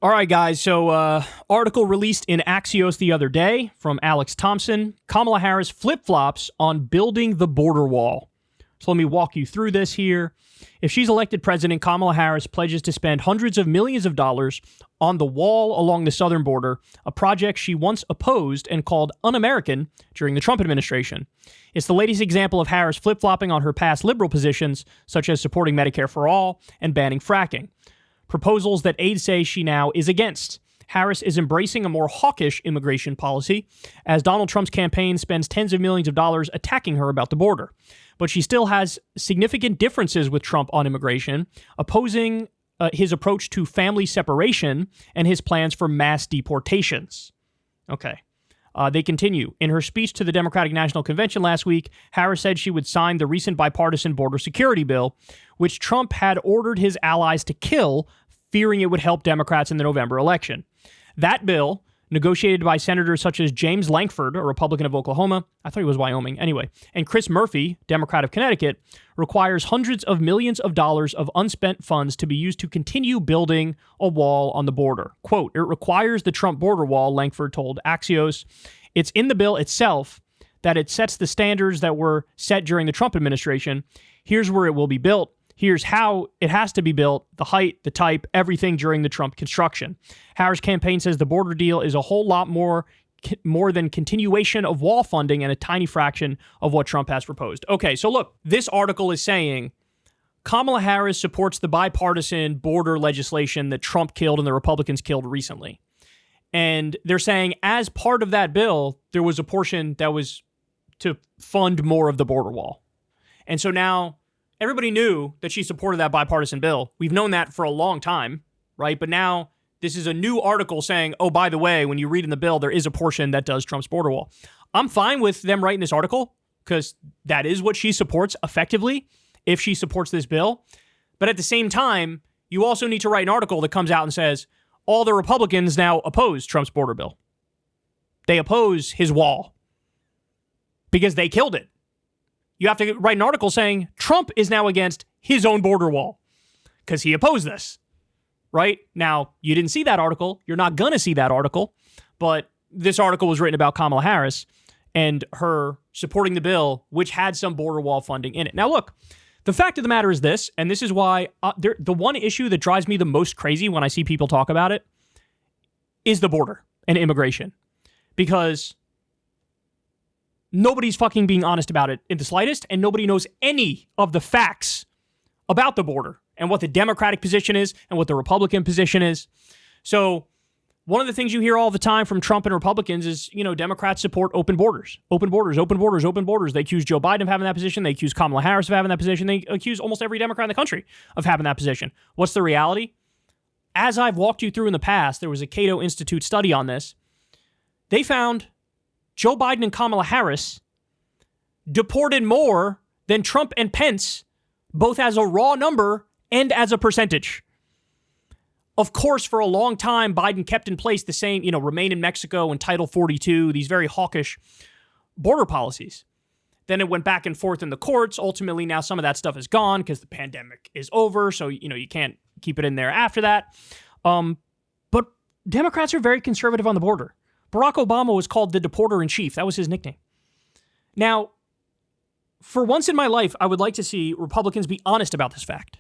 All right, guys. So, article released in Axios the other day from Alex Thompson. Kamala Harris flip-flops on building the border wall. So let me walk you through this here. If she's elected president, Kamala Harris pledges to spend hundreds of millions of dollars on the wall along the southern border, a project she once opposed and called un-American during the Trump administration. It's the latest example of Harris flip-flopping on her past liberal positions, such as supporting Medicare for all and banning fracking. Proposals that aides say she now is against. Harris is embracing a more hawkish immigration policy, as Donald Trump's campaign spends tens of millions of dollars attacking her about the border. But she still has significant differences with Trump on immigration, opposing his approach to family separation and his plans for mass deportations. Okay. They continue. In her speech to the Democratic National Convention last week, Harris said she would sign the recent bipartisan border security bill, which Trump had ordered his allies to kill, fearing it would help Democrats in the November election. That bill, negotiated by senators such as James Lankford, a Republican of Oklahoma, I thought he was Wyoming, anyway, and Chris Murphy, Democrat of Connecticut, requires hundreds of millions of dollars of unspent funds to be used to continue building a wall on the border. Quote, it requires the Trump border wall, Lankford told Axios. It's in the bill itself that it sets the standards that were set during the Trump administration. Here's where it will be built. Here's how it has to be built, the height, the type, everything during the Trump construction. Harris' campaign says the border deal is a whole lot more than continuation of wall funding and a tiny fraction of what Trump has proposed. Okay, so look, this article is saying Kamala Harris supports the bipartisan border legislation that Trump killed and the Republicans killed recently. And they're saying as part of that bill, there was a portion that was to fund more of the border wall. And so now everybody knew that she supported that bipartisan bill. We've known that for a long time, right? But now this is a new article saying, oh, by the way, when you read in the bill, there is a portion that does Trump's border wall. I'm fine with them writing this article because that is what she supports effectively if she supports this bill. But at the same time, you also need to write an article that comes out and says, all the Republicans now oppose Trump's border bill. They oppose his wall because they killed it. You have to write an article saying Trump is now against his own border wall because he opposed this, right? Now, you didn't see that article. You're not going to see that article. But this article was written about Kamala Harris and her supporting the bill, which had some border wall funding in it. Now, look, the fact of the matter is this, and this is why the one issue that drives me the most crazy when I see people talk about it is the border and immigration. Because nobody's fucking being honest about it in the slightest, and nobody knows any of the facts about the border and what the Democratic position is and what the Republican position is. So one of the things you hear all the time from Trump and Republicans is, Democrats support open borders, open borders, open borders, open borders. They accuse Joe Biden of having that position. They accuse Kamala Harris of having that position. They accuse almost every Democrat in the country of having that position. What's the reality? As I've walked you through in the past, there was a Cato Institute study on this. They found Joe Biden and Kamala Harris deported more than Trump and Pence, both as a raw number and as a percentage. Of course, for a long time, Biden kept in place the same, remain in Mexico and Title 42, these very hawkish border policies. Then it went back and forth in the courts. Ultimately, now some of that stuff is gone because the pandemic is over. So, you can't keep it in there after that. But Democrats are very conservative on the border. Barack Obama was called the deporter-in-chief. That was his nickname. Now, for once in my life, I would like to see Republicans be honest about this fact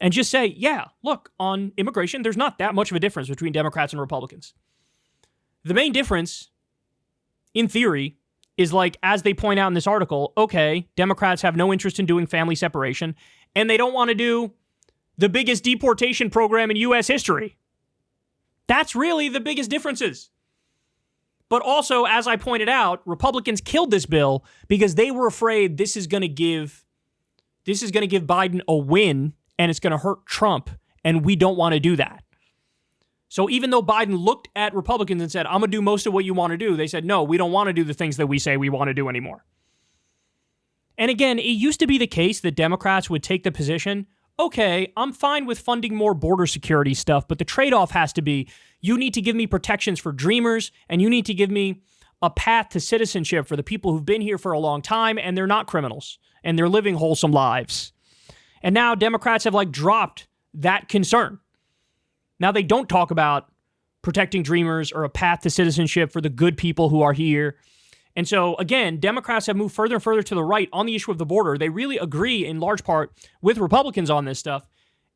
and just say, yeah, look, on immigration, there's not that much of a difference between Democrats and Republicans. The main difference, in theory, is as they point out in this article, okay, Democrats have no interest in doing family separation, and they don't want to do the biggest deportation program in U.S. history. That's really the biggest differences. But also, as I pointed out, Republicans killed this bill because they were afraid this is going to give Biden a win and it's going to hurt Trump, and we don't want to do that. So even though Biden looked at Republicans and said, I'm going to do most of what you want to do, they said, no, we don't want to do the things that we say we want to do anymore. And again, it used to be the case that Democrats would take the position, okay, I'm fine with funding more border security stuff, but the trade-off has to be, you need to give me protections for dreamers, and you need to give me a path to citizenship for the people who've been here for a long time, and they're not criminals, and they're living wholesome lives. And now Democrats have dropped that concern. Now they don't talk about protecting dreamers or a path to citizenship for the good people who are here. And so, again, Democrats have moved further and further to the right on the issue of the border. They really agree in large part with Republicans on this stuff,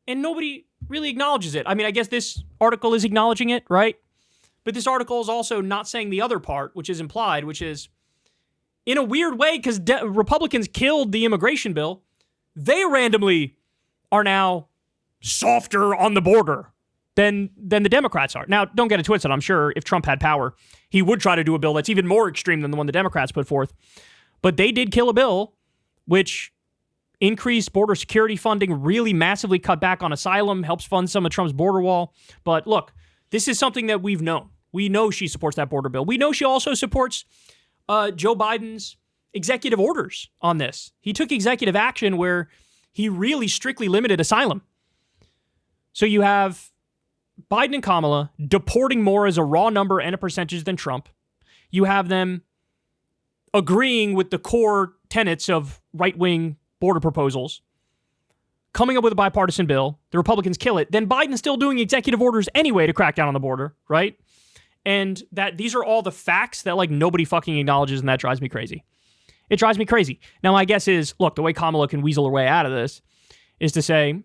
and nobody really acknowledges it. I mean, I guess this article is acknowledging it, right? But this article is also not saying the other part, which is implied, which is, in a weird way, because Republicans killed the immigration bill, they randomly are now softer on the border than the Democrats are. Now, don't get it twisted. I'm sure if Trump had power, he would try to do a bill that's even more extreme than the one the Democrats put forth. But they did kill a bill which increased border security funding, really massively cut back on asylum, helps fund some of Trump's border wall. But look, this is something that we've known. We know she supports that border bill. We know she also supports Joe Biden's executive orders on this. He took executive action where he really strictly limited asylum. So you have Biden and Kamala deporting more as a raw number and a percentage than Trump. You have them agreeing with the core tenets of right-wing border proposals, coming up with a bipartisan bill. The Republicans kill it. Then Biden's still doing executive orders anyway to crack down on the border, right? And that these are all the facts that like nobody fucking acknowledges, and that drives me crazy. It drives me crazy. Now, my guess is, look, the way Kamala can weasel her way out of this is to say,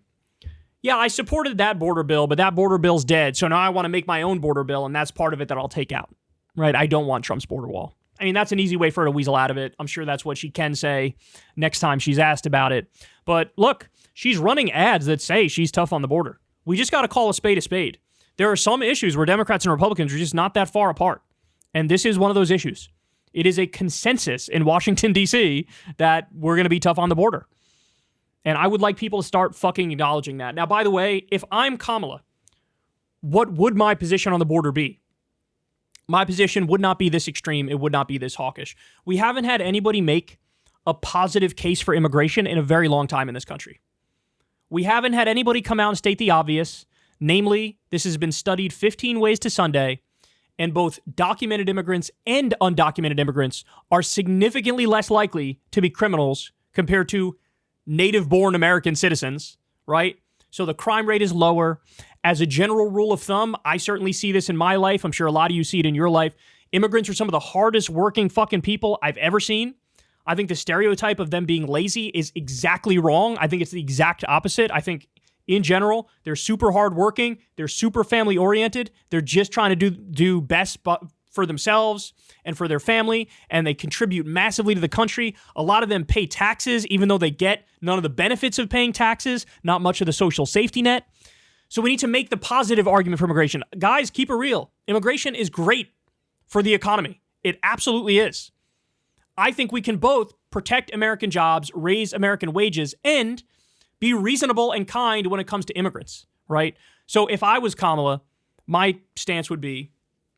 yeah, I supported that border bill, but that border bill's dead, so now I want to make my own border bill, and that's part of it that I'll take out, right? I don't want Trump's border wall. I mean, that's an easy way for her to weasel out of it. I'm sure that's what she can say next time she's asked about it. But look, she's running ads that say she's tough on the border. We just got to call a spade a spade. There are some issues where Democrats and Republicans are just not that far apart, and this is one of those issues. It is a consensus in Washington, D.C. that we're going to be tough on the border. And I would like people to start fucking acknowledging that. Now, by the way, if I'm Kamala, what would my position on the border be? My position would not be this extreme. It would not be this hawkish. We haven't had anybody make a positive case for immigration in a very long time in this country. We haven't had anybody come out and state the obvious. Namely, this has been studied 15 ways to Sunday, and both documented immigrants and undocumented immigrants are significantly less likely to be criminals compared to native-born American citizens, right? So the crime rate is lower. As a general rule of thumb, I certainly see this in my life. I'm sure a lot of you see it in your life. Immigrants are some of the hardest working fucking people I've ever seen. I think the stereotype of them being lazy is exactly wrong. I think it's the exact opposite. I think in general, they're super hardworking. They're super family oriented. They're just trying to do best for themselves and for their family, and they contribute massively to the country. A lot of them pay taxes, even though they get none of the benefits of paying taxes, not much of the social safety net. So we need to make the positive argument for immigration. Guys, keep it real. Immigration is great for the economy. It absolutely is. I think we can both protect American jobs, raise American wages, and be reasonable and kind when it comes to immigrants, right? So if I was Kamala, my stance would be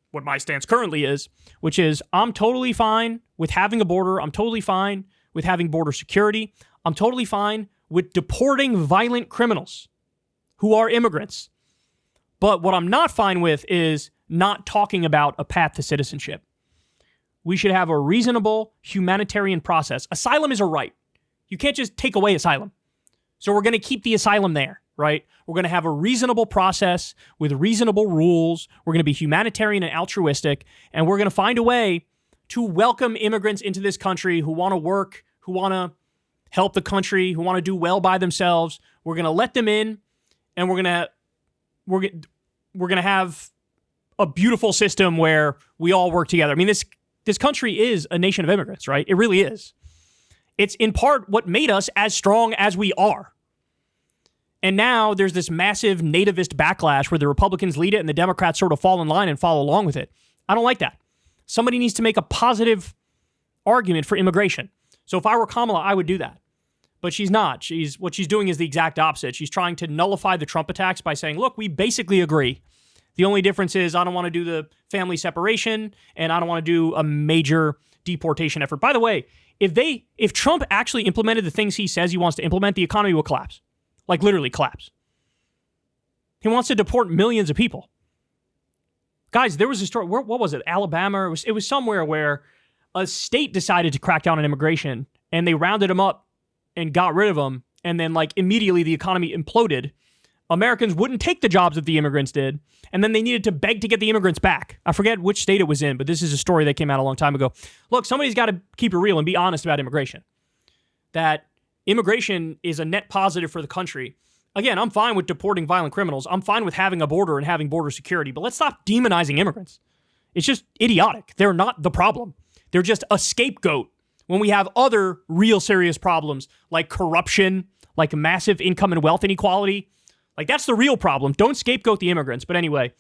what my stance currently is, which is I'm totally fine with having a border. I'm totally fine with having border security. I'm totally fine with deporting violent criminals who are immigrants. But what I'm not fine with is not talking about a path to citizenship. We should have a reasonable humanitarian process. Asylum is a right. You can't just take away asylum. So we're going to keep the asylum there, right? We're going to have a reasonable process with reasonable rules. We're going to be humanitarian and altruistic, and we're going to find a way to welcome immigrants into this country who want to work, who want to help the country, who want to do well by themselves. We're going to let them in, and we're going to have a beautiful system where we all work together. I mean, this country is a nation of immigrants, right? It really is. It's in part what made us as strong as we are. And now there's this massive nativist backlash where the Republicans lead it and the Democrats sort of fall in line and follow along with it. I don't like that. Somebody needs to make a positive argument for immigration. So if I were Kamala, I would do that. But she's not. What she's doing is the exact opposite. She's trying to nullify the Trump attacks by saying, look, we basically agree. The only difference is I don't want to do the family separation and I don't want to do a major deportation effort. By the way, if Trump actually implemented the things he says he wants to implement, the economy will collapse. Like literally collapse. He wants to deport millions of people. Guys, there was a story, what was it? Alabama? It was somewhere where a state decided to crack down on immigration and they rounded them up and got rid of them. And then like immediately the economy imploded Americans wouldn't take the jobs that the immigrants did, and then they needed to beg to get the immigrants back. I forget which state it was in, but this is a story that came out a long time ago. Look, somebody's got to keep it real and be honest about immigration. That immigration is a net positive for the country. Again, I'm fine with deporting violent criminals. I'm fine with having a border and having border security, but let's stop demonizing immigrants. It's just idiotic. They're not the problem. They're just a scapegoat when we have other real serious problems like corruption, like massive income and wealth inequality. Like, that's the real problem. Don't scapegoat the immigrants. But anyway,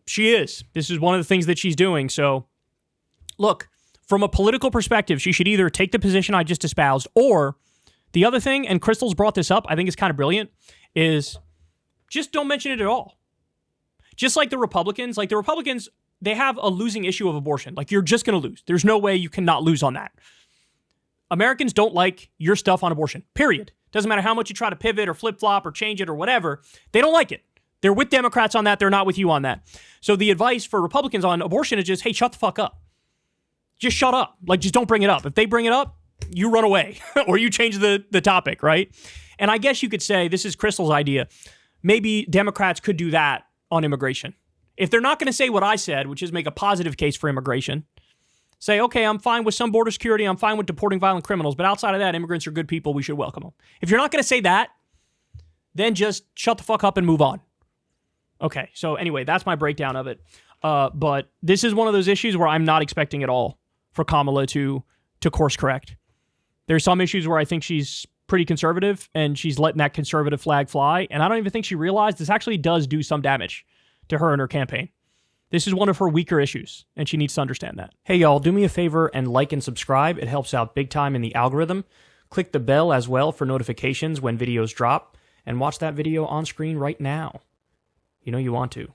she is. This is one of the things that she's doing. So, look, from a political perspective, she should either take the position I just espoused, or the other thing, and Crystal's brought this up, I think it's kind of brilliant, is just don't mention it at all. Just like the Republicans, they have a losing issue of abortion. Like, you're just going to lose. There's no way you cannot lose on that. Americans don't like your stuff on abortion, period. Doesn't matter how much you try to pivot or flip-flop or change it or whatever. They don't like it. They're with Democrats on that. They're not with you on that. So the advice for Republicans on abortion is just, hey, shut the fuck up. Just shut up. Like, just don't bring it up. If they bring it up, you run away or you change the topic, right? And I guess you could say, this is Crystal's idea, maybe Democrats could do that on immigration. If they're not going to say what I said, which is make a positive case for immigration, say, okay, I'm fine with some border security, I'm fine with deporting violent criminals, but outside of that, immigrants are good people, we should welcome them. If you're not going to say that, then just shut the fuck up and move on. Okay, so anyway, that's my breakdown of it. But this is one of those issues where I'm not expecting at all for Kamala to course correct. There's some issues where I think she's pretty conservative, and she's letting that conservative flag fly, and I don't even think she realized this actually does do some damage to her and her campaign. This is one of her weaker issues, and she needs to understand that. Hey, y'all, do me a favor and like and subscribe. It helps out big time in the algorithm. Click the bell as well for notifications when videos drop, and watch that video on screen right now. You know you want to.